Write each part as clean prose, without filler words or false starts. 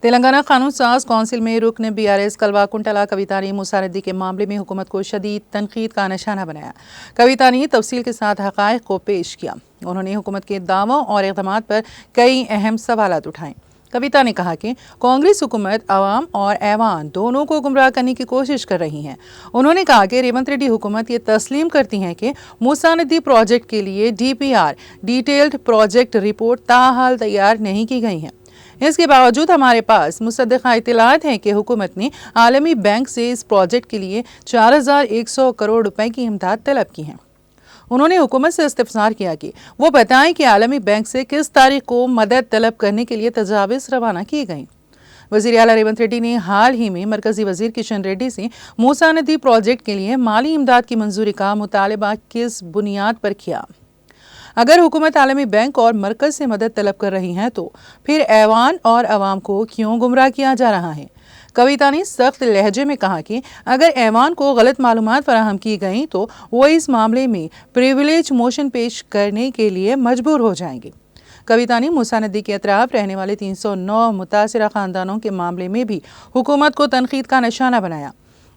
तेलंगाना कानून साज कौंसिल में रुकन बीआरएस कलवाकुंटला कविता ने मुसारदी के मामले में हुकूमत को शदीद तनकीद का निशाना बनाया। कविता ने तफसील के साथ हक़ाइक़ को पेश किया। उन्होंने हुकूमत के दावों और इक़दामात पर कई अहम सवालात उठाए। कविता ने कहा कि कांग्रेस हुकूमत अवाम और ऐवान दोनों को गुमराह करने की कोशिश कर रही है। उन्होंने कहा कि रेवंत रेड्डी हुकूमत ये तस्लीम करती है कि मूसा नदी प्रोजेक्ट के लिए डीपीआर डिटेल्ड प्रोजेक्ट रिपोर्ट ताहाल तैयार नहीं की गई है। इसके बावजूद हमारे पास मुसद्दक़ा इत्तलात हैं कि हुकूमत ने आलमी बैंक से इस प्रोजेक्ट के लिए 4100 करोड़ रुपए की इमदाद तलब की है। उन्होंने हुकूमत से इस्तिफ़सार किया कि वो बताएं कि आलमी बैंक से किस तारीख को मदद तलब करने के लिए तजावीज़ रवाना की गई। वज़ीर आला रेवंत रेड्डी ने हाल ही में मरकज़ी वज़ीर किशन रेड्डी से मूसा नदी प्रोजेक्ट के लिए माली इमदाद की मंजूरी का मुतालबा किस बुनियाद पर किया। अगर हुकूमत आलमी बैंक और मरकज़ से मदद तलब कर रही है तो फिर ऐवान और अवाम को क्यों गुमराह किया जा रहा है। कविता ने सख्त लहजे में कहा कि अगर ऐवान को गलत मालूमात फराहम की गई तो वो इस मामले में प्रिविलेज मोशन पेश करने के लिए मजबूर हो जाएंगे। कविता ने मूसा नदी के अतराफ रहने वाले 309 मुतासिरा ख़ानदानों के मामले में भी हुकूमत को तनकीद का निशाना बनाया।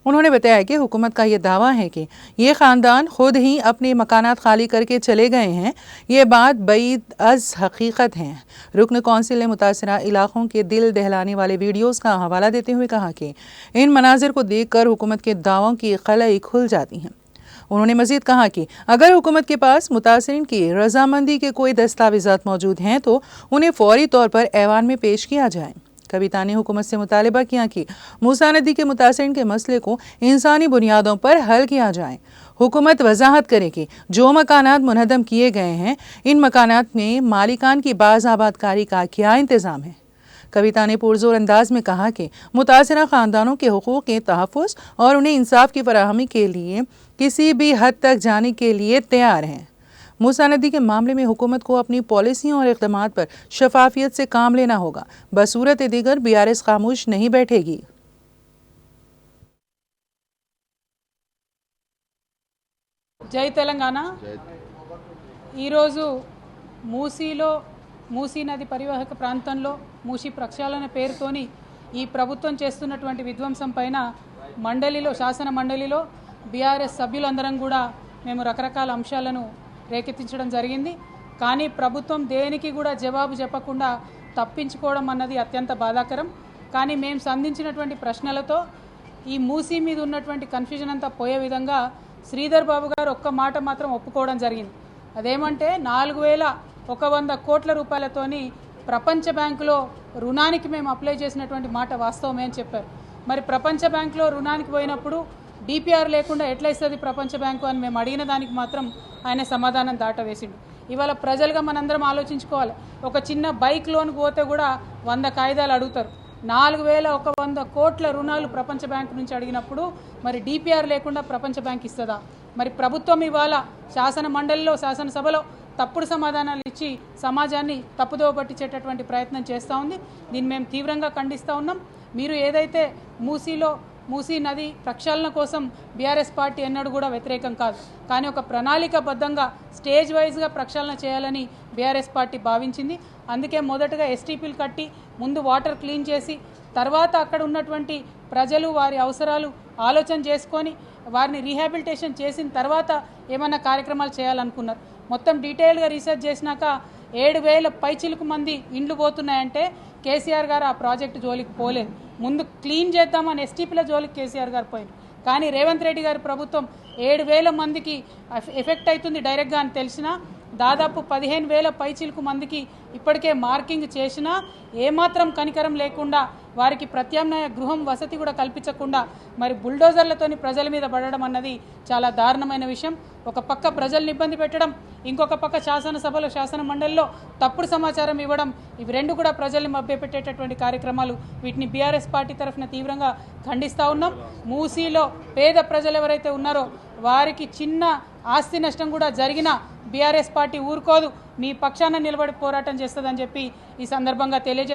उन्होंने बताया कि हुकूमत का ये दावा है कि ये ख़ानदान खुद ही अपने मकानात खाली करके चले गए हैं। ये बात बईद अज़ हकीकत है। रुकन कौंसिल ने मुतासरा इलाक़ों के दिल दहलाने वाले वीडियोज़ का हवाला देते हुए कहा कि इन मनाजिर को देख कर हुकूमत के दावों की क़लई खुल जाती हैं। उन्होंने मज़ीद कहा कि अगर हुकूमत के पास मुतासरीन की रजामंदी के कोई दस्तावेज़ात मौजूद हैं तो उन्हें फ़ौरी तौर पर ऐवान में पेश किया जाए। कविता ने हुकूमत से मुतालबा किया कि मूसा नदी के मुतासरीन के मसले को इंसानी बुनियादों पर हल किया जाए। हुकूमत वजाहत करे कि जो मकानात मुनहदम किए गए हैं इन मकानात में मालिकान की बाज़ाबादकारी का क्या इंतज़ाम है। कविता ने पुरजोर अंदाज में कहा कि मुतासरा ख़ानदानों के हुकूक़ के तहफ़्फ़ुज़ और उन्हें इंसाफ की फराहमी के लिए किसी भी हद तक जाने के लिए तैयार हैं। मूसा नदी के मामले में हुकूमत को अपनी पॉलिसियों और इक़दामात पर शफाफियत से काम लेना होगा। बसूरत दीगर बीआरएस खामोश नहीं बैठेगी। जय तेलंगाना। మూసీ నది పరివాహక ప్రాంతంలో మూసీ ప్రక్షాళన పేరుతోని ఈ ప్రభుత్వం చేస్తున్నటువంటి విధ్వంసం పైన మండలిలో శాసన మండలిలో బీఆర్ఎస్ సభ్యులందరం కూడా మేము రకరకాల అంశాలను రేకెత్తించడం జరిగింది। కానీ ప్రభుత్వం దేనికి కూడా జవాబు చెప్పకుండా తప్పించుకోవడం అన్నది అత్యంత బాధాకరం। కానీ మేము సంధించినటువంటి ప్రశ్నలతో ఈ మూసీ మీద ఉన్నటువంటి కన్ఫ్యూజన్ అంతా పోయే విధంగా శ్రీధర్ బాబు గారు ఒక్క మాట మాత్రం ఒప్పుకోవడం జరిగింది। అదేమంటే 4100 కోట్ల రూపాయలతోని ప్రపంచ బ్యాంకులో రుణానికి మేము అప్లై చేసినటువంటి మాట వాస్తవమే అని చెప్పారు। మరి ప్రపంచ బ్యాంకులో రుణానికి పోయినప్పుడు డిపిఆర్ లేకుండా ఎట్లా ఇస్తుంది ప్రపంచ బ్యాంకు అని మేము అడిగిన దానికి మాత్రం ఆయన సమాధానం దాటవేసిండు। ఇవాళ ప్రజలుగా మనందరం ఆలోచించుకోవాలి। ఒక చిన్న బైక్ లోన్కి పోతే కూడా 100 కాయిదాలు అడుగుతారు। 4100 కోట్ల రుణాలు ప్రపంచ బ్యాంకు నుంచి అడిగినప్పుడు మరి డిపిఆర్ లేకుండా ప్రపంచ బ్యాంక్ ఇస్తుందా? మరి ప్రభుత్వం ఇవాళ శాసన మండలిలో శాసనసభలో తప్పుడు సమాధానాలు ఇచ్చి సమాజాన్ని తప్పుదోవ పట్టించేటటువంటి ప్రయత్నం చేస్తూ ఉంది। దీన్ని మేము తీవ్రంగా ఖండిస్తూ ఉన్నాం। మీరు ఏదైతే మూసీ నది ప్రక్షాళన కోసం బీఆర్ఎస్ పార్టీ ఎన్నడూ కూడా వ్యతిరేకం కాదు, కానీ ఒక ప్రణాళికాబద్ధంగా స్టేజ్ వైజ్గా ప్రక్షాళన చేయాలని బీఆర్ఎస్ పార్టీ భావించింది। అందుకే మొదటగా ఎస్టీపీలు కట్టి ముందు వాటర్ క్లీన్ చేసి తర్వాత అక్కడ ఉన్నటువంటి ప్రజలు వారి అవసరాలు ఆలోచన చేసుకొని వారిని రీహాబిలిటేషన్ చేసిన తర్వాత ఏమైనా కార్యక్రమాలు చేయాలనుకున్నారు। మొత్తం డీటెయిల్గా రీసెర్చ్ చేసినాక 7000 పైచిలకు మంది ఇండ్లు పోతున్నాయంటే కేసీఆర్ గారు ఆ ప్రాజెక్టు జోలికి పోలేదు। ముందు క్లీన్ చేద్దామని ఎస్టీపీల జోలికి కేసీఆర్ గారు పోయారు, కానీ రేవంత్ రెడ్డి గారి ప్రభుత్వం 7000 మందికి ఎఫెక్ట్ అవుతుంది డైరెక్ట్గా అని తెలిసినా దాదాపు 15000 పైచిలకు మందికి ఇప్పటికే మార్కింగ్ చేసినా ఏమాత్రం కనికరం లేకుండా వారికి ప్రత్యామ్నాయ గృహం వసతి కూడా కల్పించకుండా మరి బుల్డోజర్లతోని ప్రజల మీద పడడం అన్నది చాలా దారుణమైన విషయం। ఒక పక్క ప్రజల్ని ఇబ్బంది పెట్టడం, ఇంకొక పక్క శాసనసభలో శాసన మండలిలో తప్పుడు సమాచారం ఇవ్వడం, ఇవి రెండు కూడా ప్రజల్ని మభ్యపెట్టేటటువంటి కార్యక్రమాలు। వీటిని బీఆర్ఎస్ పార్టీ తరఫున తీవ్రంగా ఖండిస్తూ ఉన్నాం। మూసీలో పేద ప్రజలు ఎవరైతే ఉన్నారో వారికి చిన్న ఆస్తి నష్టం కూడా జరిగినా బీఆర్ఎస్ పార్టీ ఊరుకోదు, మీ పక్షాన నిలబడి పోరాటం చేస్తుందని చెప్పి ఈ సందర్భంగా తెలియజేస్తాం।